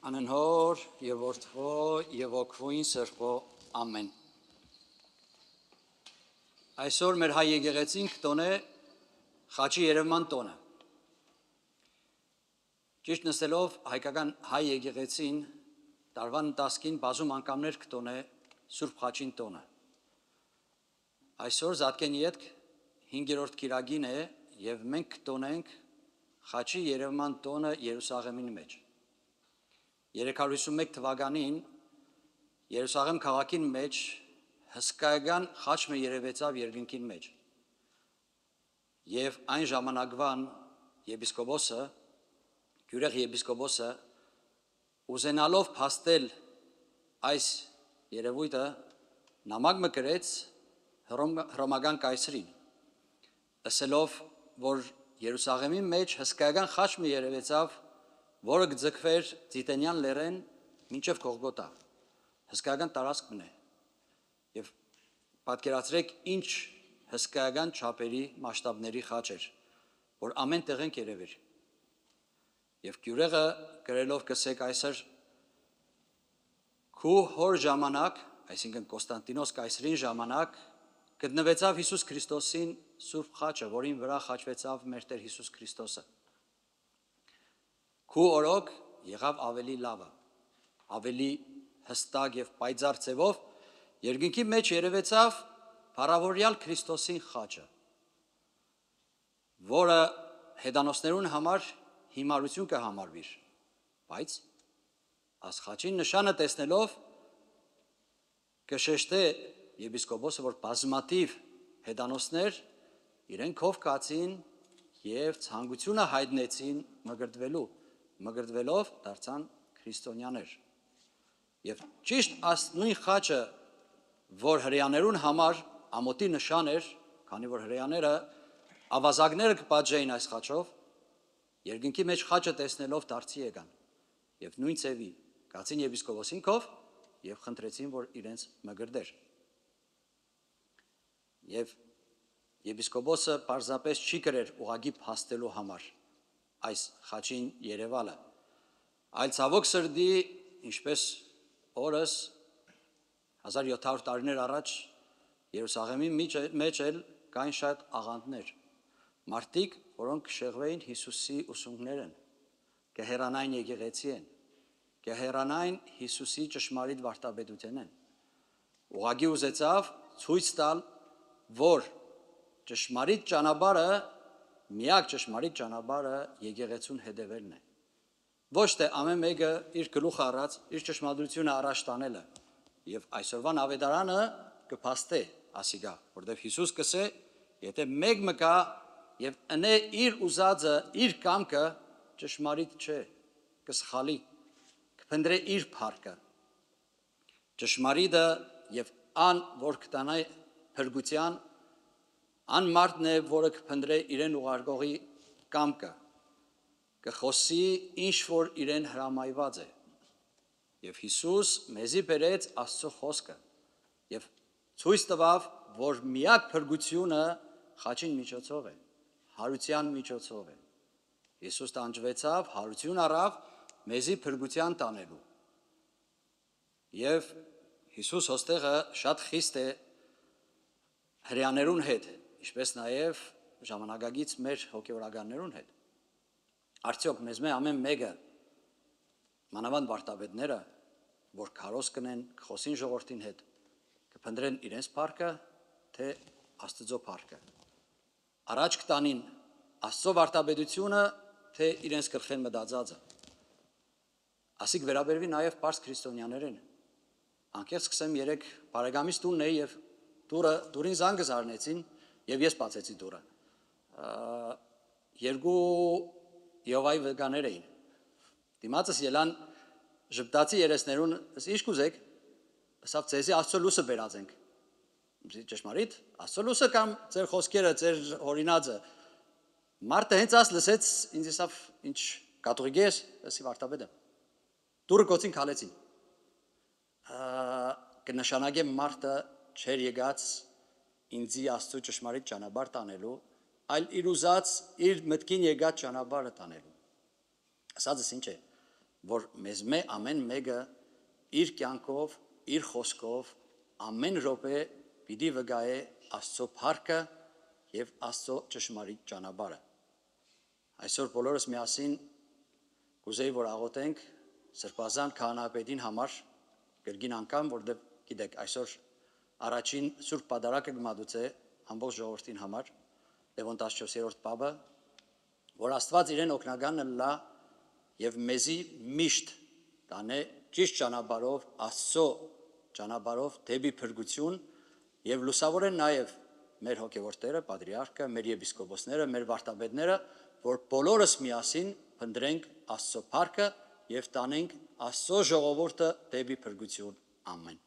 Անընհոր եւ որդվո եւ ոգվույն սրբո ամեն։ Այսօր մեր հայ եկեղեցին կտոն է խաչի երևման տոնը։ Ճիշտ նստելով հայկական հայ եկեղեցին տարվան ընթացքին բազում անգամներ կտոն է Սուրբ խաչին տոնը։ Այսօր Զատկենի ետք 5-րդ կիրագին է եւ մենք կտոնենք խաչի երևման տոնը Երուսաղեմին մեջ։ 351 թվականին Երուսաղեմ քաղաքին մեջ հսկայական խաչը երևեցավ երկնքին մեջ։ Եվ այն ժամանակվան եպիսկոպոսը, գյուրեղ եպիսկոպոսը ուզենալով փաստել այս երևույթը նամակ մկրեց հռոմական կայսրին, ասելով, որ Երուսաղեմի մեջ հսկայական խաչը երևեցավ, որը կձգվեր Ձիտենյան լեռեն մինչև Գողգոթա, հսկայական տարածքն է, և պատկերացրեք ինչ հսկայական չափերի մասշտաբների խաչ էր, որ ամեն տեղեն կերևեր, և գյուրեղը գրելով կսեք այսօր քու հոր ժամանակ, այսինքն Կոստանդինոս կայսրին ժամանակ, գտնվեցավ Հիսուս Քրիստոսին Սուրբ խաչը, որին վրա խաչվեցավ մեր Տեր Հիսուս Քրիստոսը։ Քու օրոք եղավ ավելի լավը, ավելի հստակ և պայծառ ձևով, երկնքի մեջ երևեցավ փառավորյալ Քրիստոսին խաչը, որը հետանոսներուն համար հիմարություն կհամարվիր, բայց այս խաչի նշանը տեսնելով կշեշտե եպիսկոպոսը, որ բազմաթիվ հետանոսներ իրեն քով կացին և ցանկությունը հայտնեցին մկրտվելով դարձան քրիստոնյաներ։ Եվ ճիշտ այս նույն խաչը, որ հրեաներուն համար ամոթի նշան էր, քանի որ հրեաները ավազակները կպատժեին այս խաչով, երկնքի մեջ խաչը տեսնելով դարձի եկան և նույն ձևի կացին եպիսկոպոսին քով և խնդրեցին, որ իրենց մկրտեր։ Եվ եպիսկոպոսը պարզապես չի գրեր ուղղակի փաստելու համար այս խաչին երևալը, այլ ցավոք սրտի, ինչպես օրս 1700 տարիներ առաջ Երուսաղեմի մեջ էլ կային շատ աղանդներ, մարդիկ, որոնք կշեղվեին Հիսուսի ուսունքներն, կհեռանային եկեղեցին, կհեռանային Հիսուսի ճշմարիտ վարդապետութենեն, ուղղակի ուզեցավ ցույց տալ, որ ճշմարիտ ճանապարհը, միակ ճշմարիտ ճանապարհը եկեղեցուն հետևելն է։ Ոչ թե ամեն մեկը իր գլուխը առած, իր ճշմարտությունը առաջ տանելը, և այսօրվան ավետարանը կփաստե ասիկա, որտեղ Հիսուս կսե, եթե մեկ մկա և ընե իր ուզածը, իր կամքը ճշմարիտ չէ, կսխալի, կփնտրե իր փառքը։ Ճշմարիտը և ան, որ կտանա փրկության, ան մարդն է, որը կփնտրե իրեն ուղարկողի կամքը, կխոսի ինչ որ իրեն հրամայված է, և Հիսուս մեզի բերեց Աստծո խոսքը և ցույց տվավ, որ միակ փրկությունը խաչին միջոցով է, հարության միջոցով է։ Հիսուս տանջվեցավ, հարություն առավ մեզի փրկության տանելու, և Հիսուս հոստեղը շատ խիստ է հրեաներուն հետ, ինչպես նաև ժամանակակից մեր հոգևորականներուն հետ։ Արդյոք մեզ ամեն մեկը, մանավանդ վարդապետները, որ քարոզ կնեն, կխոսին ժողովրդին հետ, կփնտրեն իրենց փառքը, թե Աստծո փառքը։ Առաջ կտանին Աստծո վարդապետությունը, թե իրենց գլխեն մտածածը։ Ասիկ վերաբերվի նաև պարզ քրիստոնյաներեն։ Անկեղծ սկսեմ, երեք բարեկամիս տունն է և դուրին զանգը զարնեցին և ես բացեցի դուրը։ Երկու Եհովայի վկաներ էին։ Դիմացս ելան ժպտացի երեսներուն, ինչ կուզեք, ասավ ձեզի Աստծո լույսը բերած ենք։ Ճշմարիտ, Աստծո լույսը կամ ձեր խոսքերը, ձեր օրինածը։ Մարդը հենց աս լսեց, ինձ ասավ, ինչ կաթողիկ ես, ասի վարդապետը։ Դուրը կոցին քալեցին։ Կնշանակեմ մարդը չեր եկած ինձի Աստծո ճշմարիտ ճանապարհ տանելու, այլ իր ուզած, իր մտքին եկած ճանապարհը տանելու։ Ասածս ինչ է, որ մեզ ամեն մեկը իր կյանքով, իր խոսքով ամեն րոպե պիտի վկայե Աստծո փառքը եւ Աստծո ճշմարիտ ճանապարհը։ Այսօր բոլորս միասին կուզեի որ աղոթենք Սրբազան քահանայապետին համար կրկին անգամ, որտեղ գիտեք այսօր առաջին Սուրբ Պատարագը կմատուցե ամբողջ ժողովրդին համար Լևոն 14-րդ պապը, որ Աստված իրեն օգնականն լա եւ մեզի միշտ տանե ճիշտ ճանապարհով Աստծո ճանապարհով դեպի փրկություն եւ լուսավորեն նաեւ մեր հոգեվոր Տերը, Պատրիարքը, մեր եպիսկոպոսները, մեր վարդապետները, որ բոլորս միասին փնտրենք Աստծո փառքը եւ տանենք Աստծո ժողովուրդը դեպի փրկություն։ Ամեն։